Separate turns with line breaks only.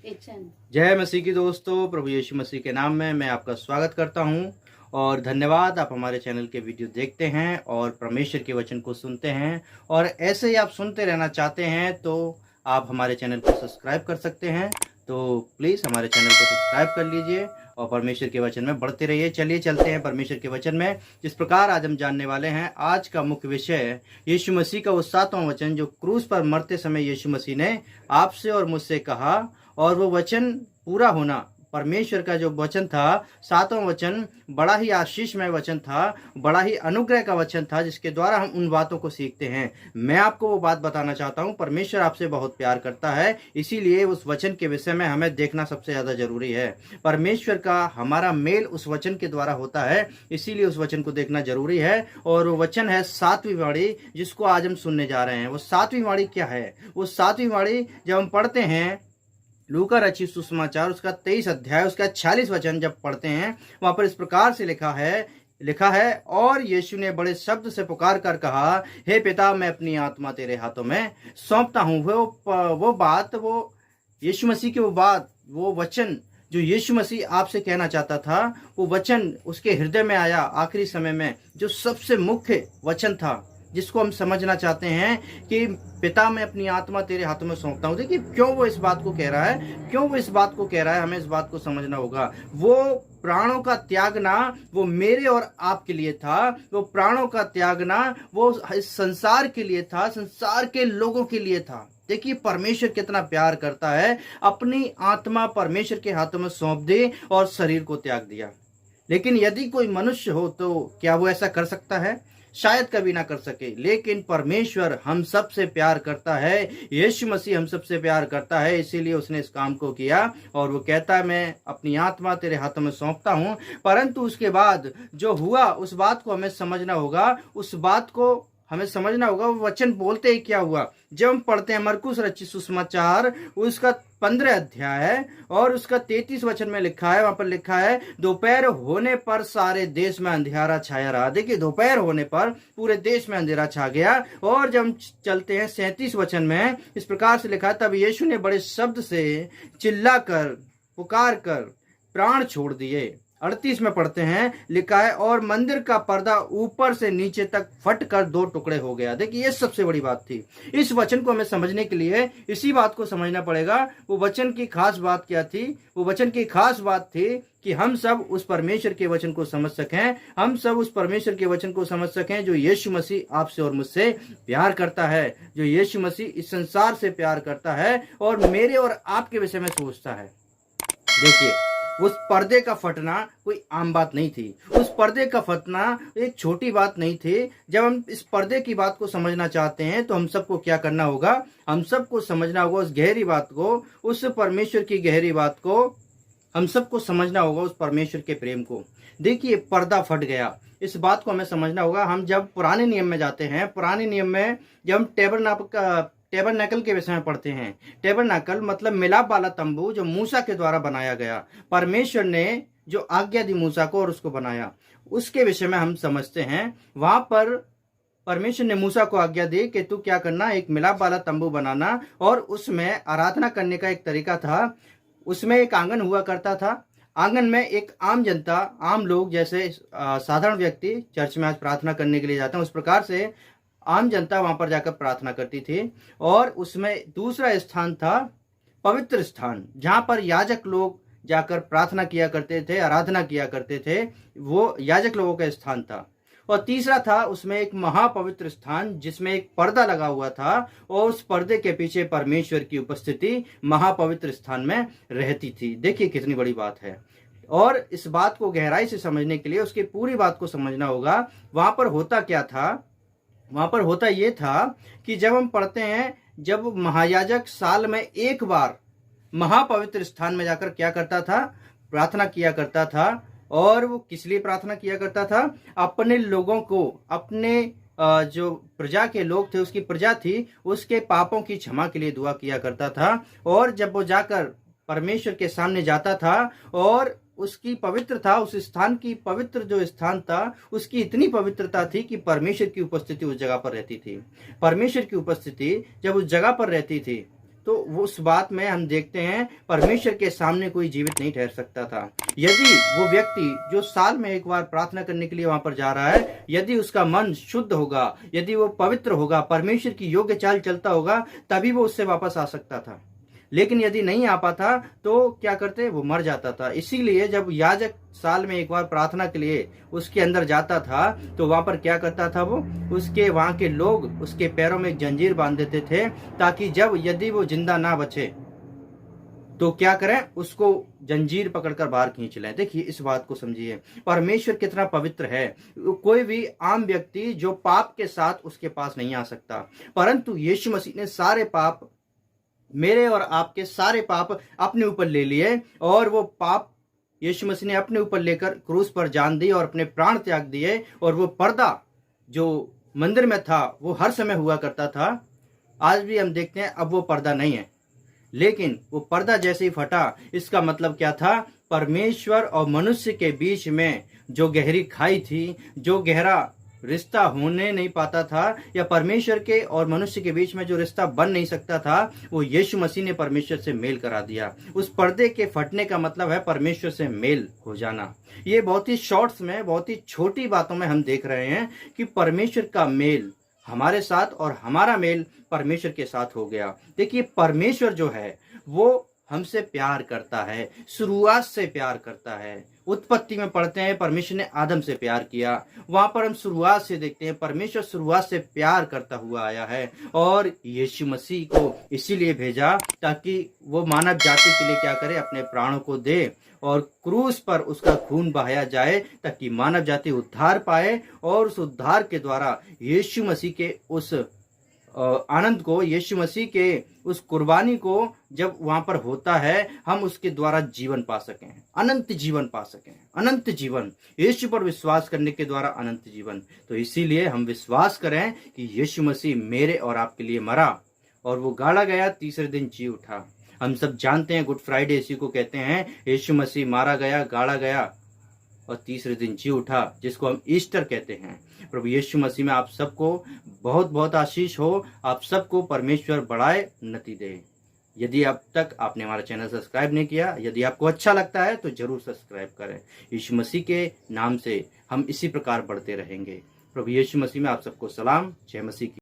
जय मसीह की दोस्तों, प्रभु यीशु मसीह के नाम में मैं आपका स्वागत करता हूं और धन्यवाद। आप हमारे चैनल के वीडियो देखते हैं और परमेश्वर के वचन को सुनते हैं, और ऐसे ही आप सुनते रहना चाहते हैं तो आप हमारे चैनल को सब्सक्राइब कर सकते हैं। तो प्लीज़ हमारे चैनल को सब्सक्राइब कर लीजिए और परमेश्वर के वचन में बढ़ते रहिए। चलिए चलते हैं परमेश्वर के वचन में। जिस प्रकार आज हम जानने वाले हैं, आज का मुख्य विषय है यीशु मसीह का वो 7वां वचन जो क्रूस पर मरते समय यीशु मसीह ने आपसे और मुझसे कहा, और वो वचन पूरा होना। परमेश्वर का जो वचन था, 7वां वचन, बड़ा ही आशीषमय वचन था, बड़ा ही अनुग्रह का वचन था, जिसके द्वारा हम उन बातों को सीखते हैं। मैं आपको वो बात बताना चाहता हूँ, परमेश्वर आपसे बहुत प्यार करता है, इसीलिए उस वचन के विषय में हमें देखना सबसे ज्यादा जरूरी है। परमेश्वर का हमारा मेल उस वचन के द्वारा होता है, इसीलिए उस वचन को देखना जरूरी है। और वो वचन है 7वीं वाणी, जिसको आज हम सुनने जा रहे हैं। वो 7वीं वाणी क्या है? वो 7वीं वाणी जब हम पढ़ते हैं लूका रचित सुसमाचार उसका 23 अध्याय उसका 46 वचन जब पढ़ते हैं, वहां पर इस प्रकार से लिखा है, और यीशु ने बड़े शब्द से पुकार कर कहा, हे पिता, मैं अपनी आत्मा तेरे हाथों में सौंपता हूं। वो यीशु मसीह की वो बात, वो वचन जो यीशु मसीह आपसे कहना चाहता था, वो वचन उसके हृदय में आया आखिरी समय में, जो सबसे मुख्य वचन था, जिसको हम समझना चाहते हैं कि पिता, मैं अपनी आत्मा तेरे हाथों में सौंपता हूं। देखिए क्यों वो इस बात को कह रहा है, हमें इस बात को समझना होगा। वो प्राणों का त्यागना वो मेरे और आपके लिए था। वो प्राणों का त्यागना वो इस संसार के लिए था, संसार के लोगों के लिए था। देखिए परमेश्वर कितना प्यार करता है, अपनी आत्मा परमेश्वर के हाथों में सौंप दे और शरीर को त्याग दिया। लेकिन यदि कोई मनुष्य हो तो क्या वो ऐसा कर सकता है? शायद कभी ना कर सके। लेकिन परमेश्वर हम सब से प्यार करता है, यीशु मसीह हम सब से प्यार करता है, इसीलिए उसने इस काम को किया। और वो कहता है, मैं अपनी आत्मा तेरे हाथों में सौंपता हूं। परंतु उसके बाद जो हुआ, उस बात को हमें समझना होगा। वो वचन बोलते ही क्या हुआ। जब हम पढ़ते हैं मरकुस रचित सुसमाचार उसका 15 अध्याय है और उसका 33 वचन में लिखा है, वहां पर लिखा है, दोपहर होने पर सारे देश में अंधेरा छाया रहा। देखिए दोपहर होने पर पूरे देश में अंधेरा छा गया। और जब हम चलते हैं 37 वचन में, इस प्रकार से लिखा है, तब यीशु ने बड़े शब्द से चिल्लाकर पुकार कर प्राण छोड़ दिए। 38 में पढ़ते हैं, लिखा है, और मंदिर का पर्दा ऊपर से नीचे तक फट कर 2 टुकड़े हो गया। देखिए ये सबसे बड़ी बात थी। इस वचन को हमें समझने के लिए इसी बात को समझना पड़ेगा। वो वचन की खास बात क्या थी? वो वचन की खास बात थी कि हम सब उस परमेश्वर के वचन को समझ सकें, हम सब उस परमेश्वर के वचन को समझ सकें जो यीशु मसीह आपसे और मुझसे प्यार करता है, जो यीशु मसीह इस संसार से प्यार करता है और मेरे और आपके विषय में सोचता है। देखिए उस पर्दे का फटना कोई आम बात नहीं थी। उस पर्दे का फटना एक छोटी बात नहीं थी। जब हम इस पर्दे की बात को समझना चाहते हैं तो हम सबको क्या करना होगा? हम सबको समझना होगा उस गहरी बात को, उस परमेश्वर की गहरी बात को। हम सबको समझना होगा उस परमेश्वर के प्रेम को। देखिए पर्दा फट गया, इस बात को हमें समझना होगा। हम जब पुराने नियम में जाते हैं, पुराने नियम में जब हम टेबरनेकल के विषय में पढ़ते हैं, टेबरनेकल मतलब मिलाप वाला तंबू, जो मूसा के द्वारा बनाया गया। परमेश्वर ने जो आज्ञा दी मूसा को और उसको बनाया, उसके विषय में हम समझते हैं। वहां पर परमेश्वर ने मूसा को आज्ञा दी कि तू क्या करना, एक मिलाप वाला तंबू बनाना, और उसमें आराधना करने का एक तरीका था। उसमें एक आंगन हुआ करता था। आंगन में एक आम जनता, आम लोग, जैसे साधारण व्यक्ति चर्च में आज प्रार्थना करने के लिए जाते हैं, उस प्रकार से आम जनता वहां पर जाकर प्रार्थना करती थी। और उसमें दूसरा स्थान था पवित्र स्थान, जहां पर याजक लोग जाकर प्रार्थना किया करते थे, आराधना किया करते थे। वो याजक लोगों का स्थान था। और तीसरा था उसमें एक महापवित्र स्थान, जिसमें एक पर्दा लगा हुआ था, और उस पर्दे के पीछे परमेश्वर की उपस्थिति महापवित्र स्थान में रहती थी। देखिए कितनी बड़ी बात है। और इस बात को गहराई से समझने के लिए उसकी पूरी बात को समझना होगा। वहां पर होता क्या था? वहां पर होता ये था कि जब हम पढ़ते हैं, जब महायाजक साल में एक बार महापवित्र स्थान में जाकर क्या करता था? प्रार्थना किया करता था। और वो किस लिए प्रार्थना किया करता था? अपने लोगों को, अपने जो प्रजा के लोग थे, उसकी प्रजा थी, उसके पापों की क्षमा के लिए दुआ किया करता था। और जब वो जाकर परमेश्वर के सामने जाता था, और उसकी पवित्र था, उस स्थान की पवित्र जो स्थान था, उसकी इतनी पवित्रता थी कि परमेश्वर की उपस्थिति उस जगह पर रहती थी। परमेश्वर की उपस्थिति जब उस जगह पर रहती थी तो उस बात में हम देखते हैं परमेश्वर के सामने कोई जीवित नहीं ठहर सकता था। यदि वो व्यक्ति जो साल में एक बार प्रार्थना करने के लिए वहां पर जा रहा है, यदि उसका मन शुद्ध होगा, यदि वो पवित्र होगा, परमेश्वर की योग्य चाल चलता होगा, तभी वो उससे वापस आ सकता था। लेकिन यदि नहीं आ पाता तो क्या करते, वो मर जाता था। इसीलिए जब याजक साल में एक बार प्रार्थना के लिए उसके अंदर जाता था तो वहां पर क्या करता था, वो उसके वहां के लोग उसके पैरों में एक जंजीर बांध देते थे, ताकि जब यदि वो जिंदा ना बचे तो क्या करें, उसको जंजीर पकड़कर बाहर खींच लें। देखिए इस बात को समझिए, परमेश्वर कितना पवित्र है। कोई भी आम व्यक्ति जो पाप के साथ उसके पास नहीं आ सकता, परंतु यीशु मसीह ने सारे पाप, मेरे और आपके सारे पाप अपने ऊपर ले लिए, और वो पाप यीशु मसीह ने अपने ऊपर लेकर क्रूस पर जान दी और अपने प्राण त्याग दिए। और वो पर्दा जो मंदिर में था वो हर समय हुआ करता था, आज भी हम देखते हैं अब वो पर्दा नहीं है। लेकिन वो पर्दा जैसे ही फटा, इसका मतलब क्या था, परमेश्वर और मनुष्य के बीच में जो गहरी खाई थी, जो गहरा रिश्ता होने नहीं पाता था, या परमेश्वर के और मनुष्य के बीच में जो रिश्ता बन नहीं सकता था, वो यीशु मसीह ने परमेश्वर से मेल करा दिया। उस पर्दे के फटने का मतलब है परमेश्वर से मेल हो जाना। ये बहुत ही शॉर्ट्स में, बहुत ही छोटी बातों में हम देख रहे हैं कि परमेश्वर का मेल हमारे साथ और हमारा मेल परमेश्वर के साथ हो गया। देखिए परमेश्वर जो है वो हमसे प्यार करता है, शुरुआत से प्यार करता है। उत्पत्ति में पढ़ते हैं परमेश्वर ने आदम से प्यार किया, वहां पर हम शुरुआत से देखते हैं परमेश्वर शुरुआत से प्यार करता हुआ आया है, और यीशु मसीह को इसीलिए भेजा ताकि वो मानव जाति के लिए क्या करे, अपने प्राणों को दे, और क्रूस पर उसका खून बहाया जाए ताकि मानव जाति उद्धार पाए। और उस उद्धार के द्वारा यीशु मसीह के उस आनंद को, यीशु मसीह के उस कुर्बानी को जब वहां पर होता है, हम उसके द्वारा जीवन पा सकें, अनंत जीवन पा सकें। अनंत जीवन यीशु पर विश्वास करने के द्वारा अनंत जीवन। तो इसीलिए हम विश्वास करें कि यीशु मसीह मेरे और आपके लिए मरा और वो गाड़ा गया, तीसरे दिन जी उठा। हम सब जानते हैं गुड फ्राइडे इसी को कहते हैं, यीशु मसीह मारा गया, गाड़ा गया और तीसरे दिन जी उठा, जिसको हम ईस्टर कहते हैं। प्रभु यीशु मसीह में आप सबको बहुत बहुत आशीष हो, आप सबको परमेश्वर बढ़ाए, उन्नति दे। यदि अब तक आपने हमारा चैनल सब्सक्राइब नहीं किया, यदि आपको अच्छा लगता है तो जरूर सब्सक्राइब करें। यीशु मसीह के नाम से हम इसी प्रकार बढ़ते रहेंगे। प्रभु यीशु मसीह में आप सबको सलाम, जय मसीह की।